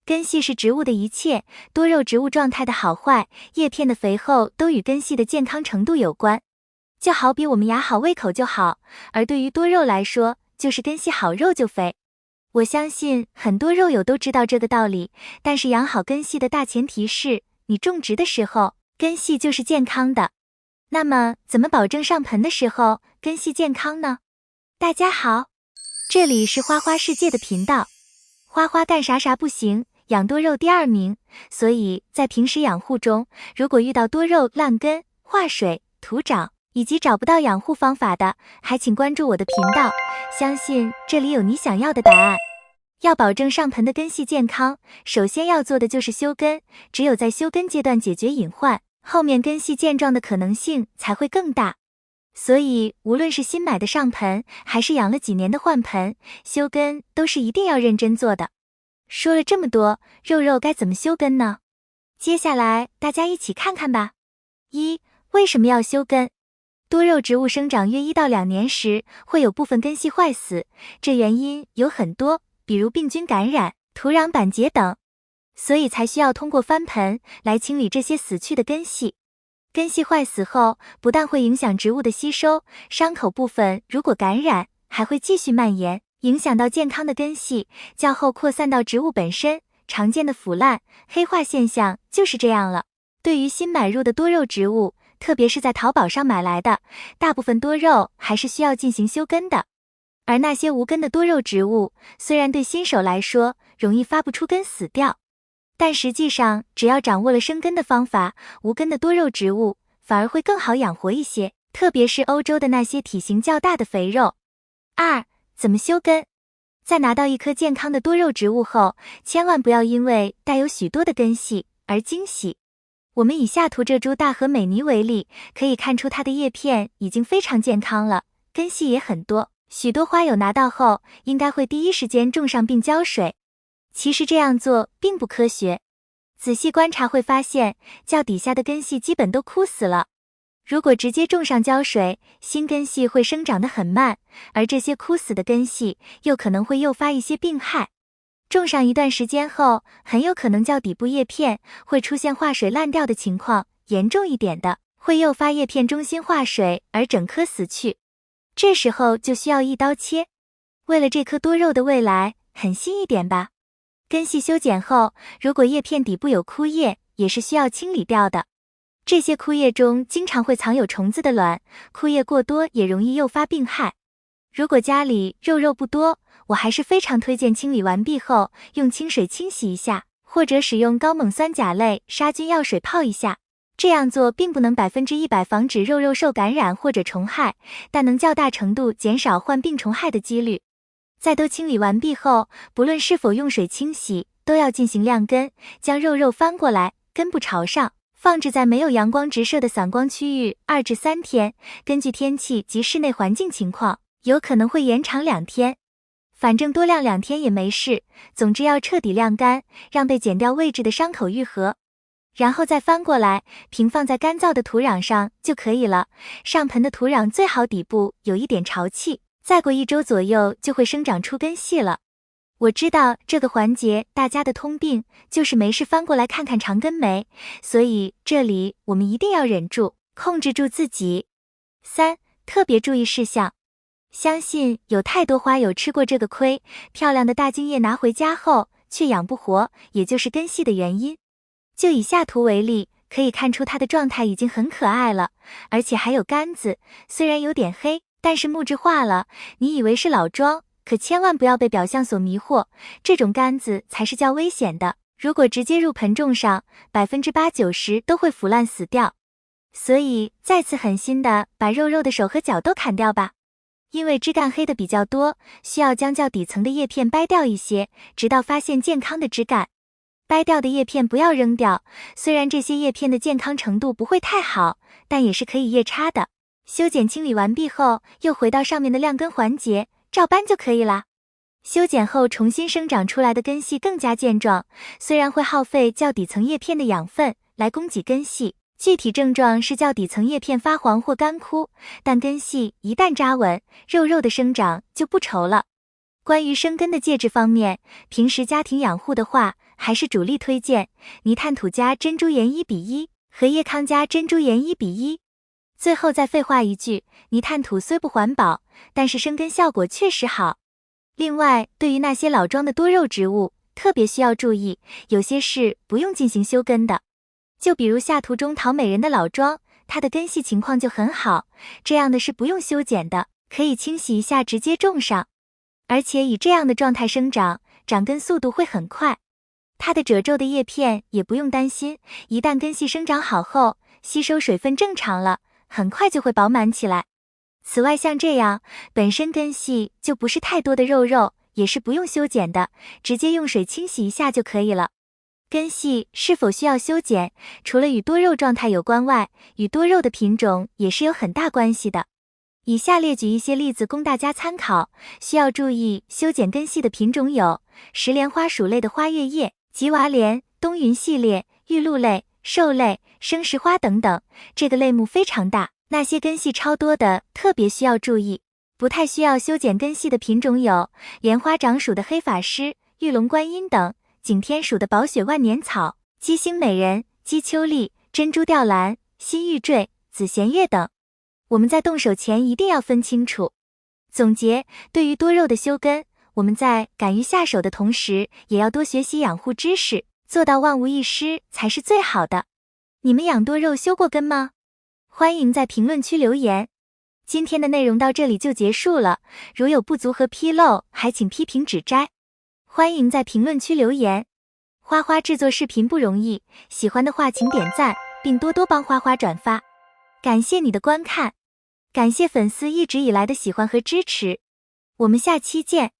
根系是植物的一切，多肉植物状态的好坏，叶片的肥厚都与根系的健康程度有关。就好比我们牙好胃口就好，而对于多肉来说，就是根系好肉就肥。我相信很多肉友都知道这个道理，但是养好根系的大前提是，你种植的时候，根系就是健康的。那么，怎么保证上盆的时候，根系健康呢？大家好，这里是花花世界的频道。花花干啥啥不行，养多肉第2名，所以在平时养护中，如果遇到多肉烂根、化水、徒长，以及找不到养护方法的，还请关注我的频道，相信这里有你想要的答案。要保证上盆的根系健康，首先要做的就是修根，只有在修根阶段解决隐患，后面根系健壮的可能性才会更大。所以无论是新买的上盆，还是养了几年的换盆，修根都是一定要认真做的。说了这么多，肉该怎么修根呢？接下来大家一起看看吧。1. 为什么要修根？多肉植物生长约1到2年时，会有部分根系坏死，这原因有很多，比如病菌感染、土壤板结等，所以才需要通过翻盆来清理这些死去的根系。根系坏死后，不但会影响植物的吸收，伤口部分如果感染，还会继续蔓延，影响到健康的根系，较后扩散到植物本身，常见的腐烂、黑化现象就是这样了。对于新买入的多肉植物，特别是在淘宝上买来的，大部分多肉还是需要进行修根的。而那些无根的多肉植物，虽然对新手来说容易发不出根死掉，但实际上只要掌握了生根的方法，无根的多肉植物反而会更好养活一些，特别是欧洲的那些体型较大的肥肉。2. 怎么修根？在拿到一颗健康的多肉植物后，千万不要因为带有许多的根系而惊喜。我们以下图这株大和美尼为例，可以看出它的叶片已经非常健康了，根系也很多，许多花友拿到后应该会第一时间种上并浇水。其实这样做并不科学，仔细观察会发现，较底下的根系基本都枯死了。如果直接种上浇水，新根系会生长得很慢，而这些枯死的根系又可能会诱发一些病害。种上一段时间后，很有可能较底部叶片会出现化水烂掉的情况，严重一点的会诱发叶片中心化水而整棵死去。这时候就需要一刀切。为了这棵多肉的未来，狠心一点吧。根系修剪后，如果叶片底部有枯叶，也是需要清理掉的。这些枯叶中经常会藏有虫子的卵，枯叶过多也容易诱发病害。如果家里肉不多，我还是非常推荐清理完毕后用清水清洗一下，或者使用高锰酸钾类杀菌药水泡一下。这样做并不能100%防止肉受感染或者虫害，但能较大程度减少患病虫害的几率。在都清理完毕后，不论是否用水清洗，都要进行晾根，将肉翻过来，根部朝上，放置在没有阳光直射的散光区域2至3天，根据天气及室内环境情况，有可能会延长2天。反正多晾2天也没事，总之要彻底晾干，让被剪掉位置的伤口愈合。然后再翻过来，平放在干燥的土壤上就可以了。上盆的土壤最好底部有一点潮气，再过1周左右就会生长出根系了。我知道这个环节大家的通病就是没事翻过来看看长根没，所以这里我们一定要忍住，控制住自己。3. 特别注意事项。相信有太多花友吃过这个亏，漂亮的大茎叶拿回家后却养不活，也就是根系的原因。就以下图为例，可以看出它的状态已经很可爱了，而且还有杆子，虽然有点黑，但是木质化了，你以为是老桩，可千万不要被表象所迷惑，这种杆子才是较危险的，如果直接入盆种上，80%-90%都会腐烂死掉。所以再次狠心的把肉的手和脚都砍掉吧。因为枝干黑的比较多，需要将较底层的叶片掰掉一些，直到发现健康的枝干。掰掉的叶片不要扔掉，虽然这些叶片的健康程度不会太好，但也是可以夜插的。修剪清理完毕后，又回到上面的晾根环节，照搬就可以啦。修剪后重新生长出来的根系更加健壮，虽然会耗费较底层叶片的养分来供给根系，具体症状是较底层叶片发黄或干枯，但根系一旦扎稳，肉的生长就不愁了。关于生根的介质方面，平时家庭养护的话，还是主力推荐泥炭土加珍珠岩1:1和叶康加珍珠岩1:1。最后再废话一句，泥炭土虽不环保，但是生根效果确实好。另外，对于那些老桩的多肉植物，特别需要注意，有些是不用进行修根的。就比如下图中陶美人的老桩，它的根系情况就很好，这样的是不用修剪的，可以清洗一下直接种上。而且以这样的状态生长，长根速度会很快。它的褶皱的叶片也不用担心，一旦根系生长好后，吸收水分正常了，很快就会饱满起来。此外，像这样本身根系就不是太多的肉，也是不用修剪的，直接用水清洗一下就可以了。根系是否需要修剪，除了与多肉状态有关外，与多肉的品种也是有很大关系的。以下列举一些例子供大家参考，需要注意修剪根系的品种有石莲花属类的花月叶、吉娃莲、冬云系列、玉露类、寿类、生石花等等，这个类目非常大，那些根系超多的特别需要注意。不太需要修剪根系的品种有莲花掌属的黑法师、玉龙观音等，景天属的宝雪万年草、鸡星美人、鸡秋丽、珍珠吊兰、新玉坠、紫弦月等。我们在动手前一定要分清楚。总结，对于多肉的修根，我们在敢于下手的同时，也要多学习养护知识，做到万无一失才是最好的。你们养多肉修过根吗？欢迎在评论区留言。今天的内容到这里就结束了，如有不足和纰漏，还请批评指摘。欢迎在评论区留言。花花制作视频不容易，喜欢的话请点赞，并多多帮花花转发。感谢你的观看，感谢粉丝一直以来的喜欢和支持，我们下期见。